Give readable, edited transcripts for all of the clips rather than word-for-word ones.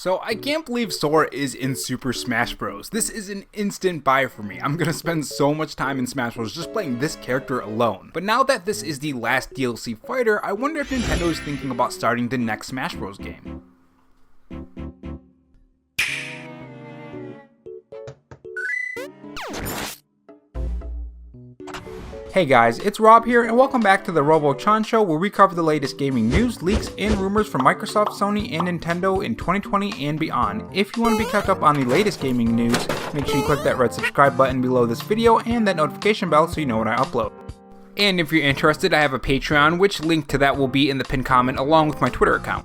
So I can't believe Sora is in Super Smash Bros. This is an instant buy for me. I'm gonna spend so much time in Smash Bros. Just playing this character alone. But now that this is the last DLC fighter, I wonder if Nintendo is thinking about starting the next Smash Bros. Game. Hey guys, it's Rob here, and welcome back to the Robo-chan Show, where we cover the latest gaming news, leaks, and rumors from Microsoft, Sony, and Nintendo in 2020 and beyond. If you want to be kept up on the latest gaming news, make sure you click that red subscribe button below this video and that notification bell so you know when I upload. And if you're interested, I have a Patreon, which link to that will be in the pinned comment along with my Twitter account.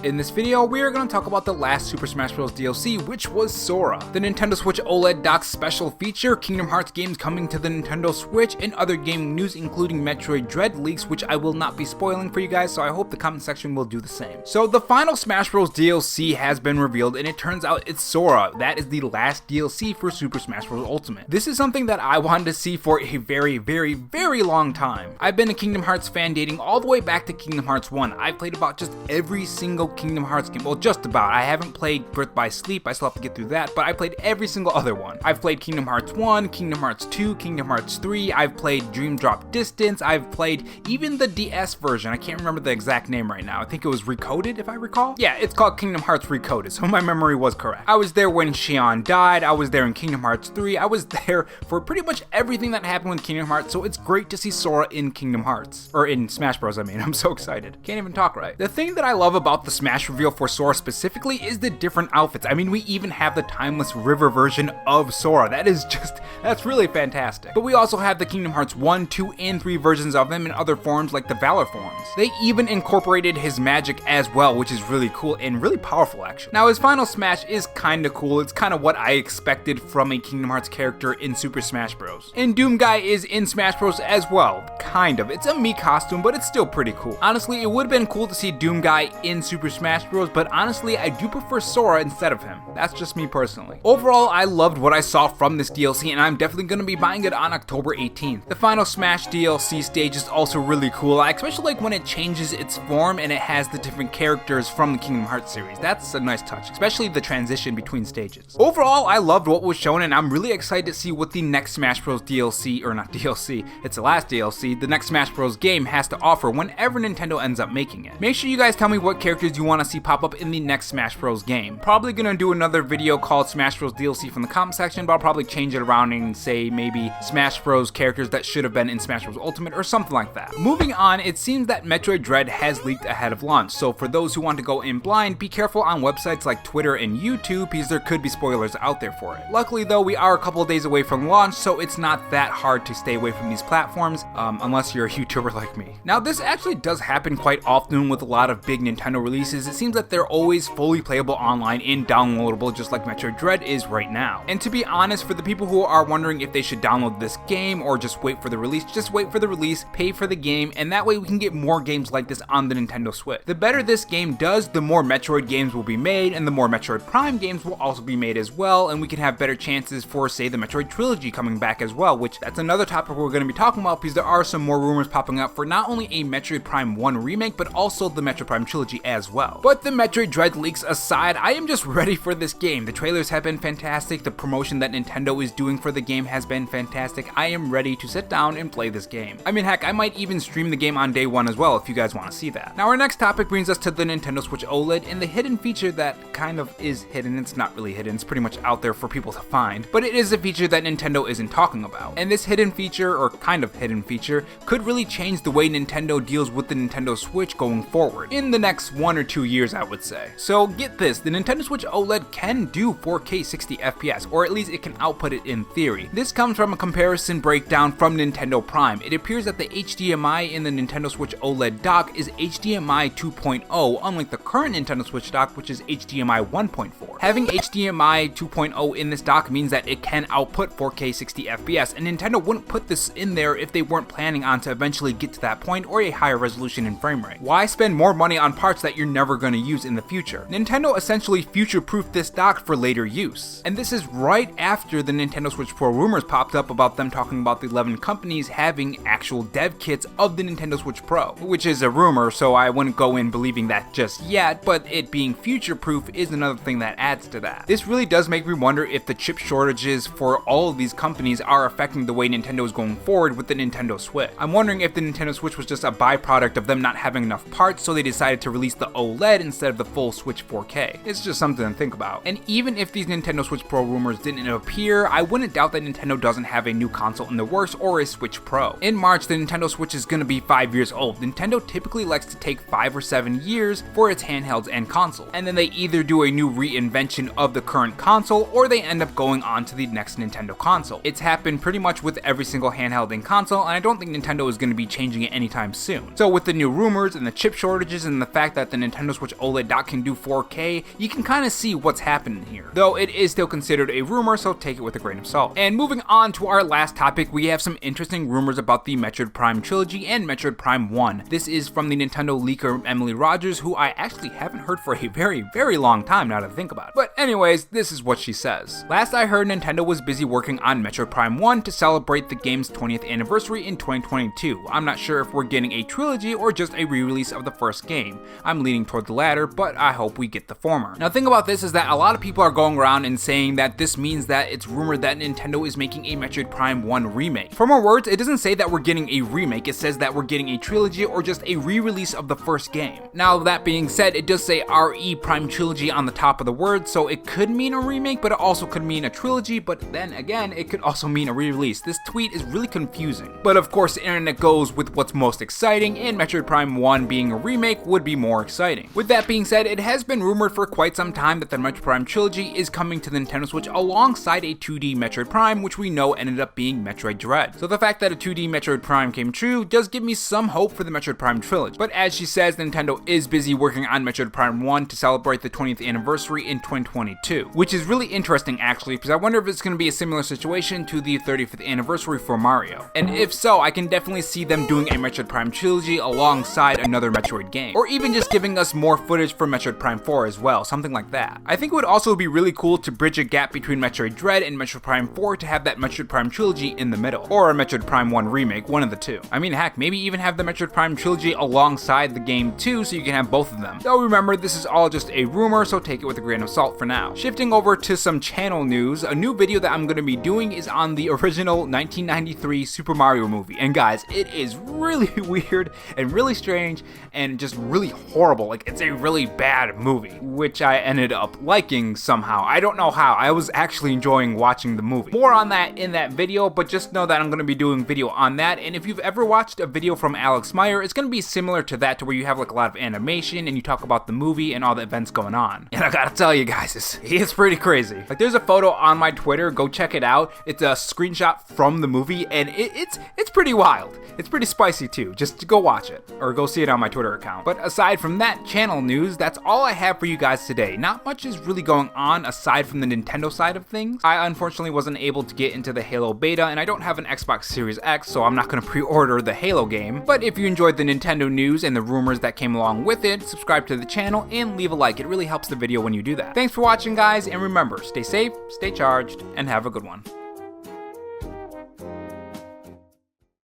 In this video, we are going to talk about the last Super Smash Bros. DLC, which was Sora. The Nintendo Switch OLED dock special feature, Kingdom Hearts games coming to the Nintendo Switch, and other gaming news including Metroid Dread leaks, which I will not be spoiling for you guys, so I hope the comment section will do the same. So the final Smash Bros. DLC has been revealed, and it turns out it's Sora. That is the last DLC for Super Smash Bros. Ultimate. This is something that I wanted to see for a very long time. I've been a Kingdom Hearts fan dating all the way back to Kingdom Hearts 1. I've played about just every single Kingdom Hearts game, well, just about. I haven't played Birth by Sleep, I still have to get through that, but I played every single other one. I've played Kingdom Hearts 1, Kingdom Hearts 2, Kingdom Hearts 3, I've played Dream Drop Distance, I've played even the DS version, I can't remember the exact name right now, I think it was Recoded if I recall? Yeah, it's called Kingdom Hearts Recoded, so my memory was correct. I was there when Xion died, I was there in Kingdom Hearts 3, I was there for pretty much everything that happened with Kingdom Hearts, so it's great to see Sora in Kingdom Hearts. Or in Smash Bros, I mean, I'm so excited. Can't even talk right. The thing that I love about the Smash reveal for Sora specifically is the different outfits. I mean, we even have the timeless river version of Sora. That's really fantastic. But we also have the Kingdom Hearts 1, 2, and 3 versions of him in other forms like the Valor forms. They even incorporated his magic as well, which is really cool and really powerful actually. Now his final smash is kinda cool. It's kinda what I expected from a Kingdom Hearts character in Super Smash Bros. And Doom Guy is in Smash Bros as well. Kind of. It's a Mii costume, but it's still pretty cool. Honestly, it would have been cool to see Doom Guy in Super Smash Bros, but honestly, I do prefer Sora instead of him. That's just me personally. Overall, I loved what I saw from this DLC, and I'm definitely going to be buying it on October 18th. The final Smash DLC stage is also really cool. I especially like when it changes its form and it has the different characters from the Kingdom Hearts series. That's a nice touch, especially the transition between stages. Overall, I loved what was shown, and I'm really excited to see what the next Smash Bros. DLC, or not DLC, it's the last DLC, the next Smash Bros. Game has to offer whenever Nintendo ends up making it. Make sure you guys tell me what characters you want to see pop up in the next Smash Bros. Game. Probably gonna do another video called Smash Bros. DLC from the comment section, but I'll probably change it around and say maybe Smash Bros. Characters that should have been in Smash Bros. Ultimate or something like that. Moving on, it seems that Metroid Dread has leaked ahead of launch, so for those who want to go in blind, be careful on websites like Twitter and YouTube because there could be spoilers out there for it. Luckily though, we are a couple of days away from launch, so it's not that hard to stay away from these platforms, unless you're a YouTuber like me. Now this actually does happen quite often with a lot of big Nintendo releases. It seems that they're always fully playable online and downloadable, just like Metroid Dread is right now. And to be honest, for the people who are wondering if they should download this game or just wait for the release, just wait for the release, pay for the game, and that way we can get more games like this on the Nintendo Switch. The better this game does, the more Metroid games will be made, and the more Metroid Prime games will also be made as well, and we can have better chances for, say, the Metroid Trilogy coming back as well, which that's another topic we're going to be talking about because there are some more rumors popping up for not only a Metroid Prime 1 remake, but also the Metroid Prime Trilogy as well. But the Metroid Dread leaks aside, I am just ready for this game. The trailers have been fantastic, the promotion that Nintendo is doing for the game has been fantastic. I am ready to sit down and play this game. I mean, heck, I might even stream the game on day one as well if you guys want to see that. Now our next topic brings us to the Nintendo Switch OLED and the hidden feature that kind of is hidden. It's not really hidden, it's pretty much out there for people to find, but it is a feature that Nintendo isn't talking about. And this hidden feature, or kind of hidden feature, could really change the way Nintendo deals with the Nintendo Switch going forward in the next 1 or 2 years, I would say. So get this, the Nintendo Switch OLED can do 4K 60 FPS, or at least it can output it in theory. This comes from a comparison breakdown from Nintendo Prime. It appears that the HDMI in the Nintendo Switch OLED dock is HDMI 2.0, unlike the current Nintendo Switch dock, which is HDMI 1.4. Having HDMI 2.0 in this dock means that it can output 4K 60 FPS, and Nintendo wouldn't put this in there if they weren't planning on to eventually get to that point or a higher resolution and frame rate. Why spend more money on parts that you're never going to use in the future. Nintendo essentially future-proofed this dock for later use. And this is right after the Nintendo Switch Pro rumors popped up about them talking about the 11 companies having actual dev kits of the Nintendo Switch Pro, which is a rumor, so I wouldn't go in believing that just yet, but it being future-proof is another thing that adds to that. This really does make me wonder if the chip shortages for all of these companies are affecting the way Nintendo is going forward with the Nintendo Switch. I'm wondering if the Nintendo Switch was just a byproduct of them not having enough parts, so they decided to release the OLED instead of the full Switch 4K. It's just something to think about. And even if these Nintendo Switch Pro rumors didn't appear, I wouldn't doubt that Nintendo doesn't have a new console in the works or a Switch Pro. In March, the Nintendo Switch is going to be 5 years old. Nintendo typically likes to take 5 or 7 years for its handhelds and console, and then they either do a new reinvention of the current console or they end up going on to the next Nintendo console. It's happened pretty much with every single handheld and console, and I don't think Nintendo is going to be changing it anytime soon. So with the new rumors and the chip shortages and the fact that the Nintendo Switch OLED dock can do 4K, you can kind of see what's happening here. Though it is still considered a rumor, so take it with a grain of salt. And moving on to our last topic, we have some interesting rumors about the Metroid Prime Trilogy and Metroid Prime 1. This is from the Nintendo leaker Emily Rogers, who I actually haven't heard for a very long time now to think about it. But anyways, this is what she says. Last I heard, Nintendo was busy working on Metroid Prime 1 to celebrate the game's 20th anniversary in 2022. I'm not sure if we're getting a trilogy or just a re-release of the first game. I'm leaning toward the latter, but I hope we get the former. Now the thing about this is that a lot of people are going around and saying that this means that it's rumored that Nintendo is making a Metroid Prime 1 remake. From her words, it doesn't say that we're getting a remake, it says that we're getting a trilogy or just a re-release of the first game. Now that being said, it does say RE Prime Trilogy on the top of the word, so it could mean a remake, but it also could mean a trilogy, but then again, it could also mean a re-release. This tweet is really confusing. But of course, the internet goes with what's most exciting, and Metroid Prime 1 being a remake would be more exciting. With that being said, it has been rumored for quite some time that the Metroid Prime Trilogy is coming to the Nintendo Switch alongside a 2D Metroid Prime, which we know ended up being Metroid Dread. So the fact that a 2D Metroid Prime came true does give me some hope for the Metroid Prime Trilogy. But as she says, Nintendo is busy working on Metroid Prime 1 to celebrate the 20th anniversary in 2022, which is really interesting actually, because I wonder if it's going to be a similar situation to the 35th anniversary for Mario. And if so, I can definitely see them doing a Metroid Prime Trilogy alongside another Metroid game, or even just giving us more footage for Metroid Prime 4 as well, something like that. I think it would also be really cool to bridge a gap between Metroid Dread and Metroid Prime 4 to have that Metroid Prime Trilogy in the middle, or a Metroid Prime 1 remake, one of the two. I mean, heck, maybe even have the Metroid Prime Trilogy alongside the game too, so you can have both of them. Though remember, this is all just a rumor, so take it with a grain of salt for now. Shifting over to some channel news, a new video that I'm going to be doing is on the original 1993 Super Mario movie. And guys, it is really weird and really strange and just really horrible. Like, it's a really bad movie, which I ended up liking somehow. I don't know how. I was actually enjoying watching the movie. More on that in that video, but just know that I'm going to be doing video on that. And if you've ever watched a video from Alex Meyer, it's going to be similar to that, to where you have like a lot of animation and you talk about the movie and all the events going on. And I gotta tell you guys, it's pretty crazy. Like, there's a photo on my Twitter, go check it out. It's a screenshot from the movie, and it's pretty wild. It's pretty spicy too. Just go watch it, or go see it on my Twitter account. But aside from that channel news, that's all I have for you guys today. Not much is really going on aside from the Nintendo side of things. I unfortunately wasn't able to get into the Halo beta, and I don't have an Xbox Series X, so I'm not going to pre-order the Halo game. But if you enjoyed the Nintendo news and the rumors that came along with it, subscribe to the channel and leave a like. It really helps the video when you do that. Thanks for watching, guys, and remember, stay safe, stay charged, and have a good one.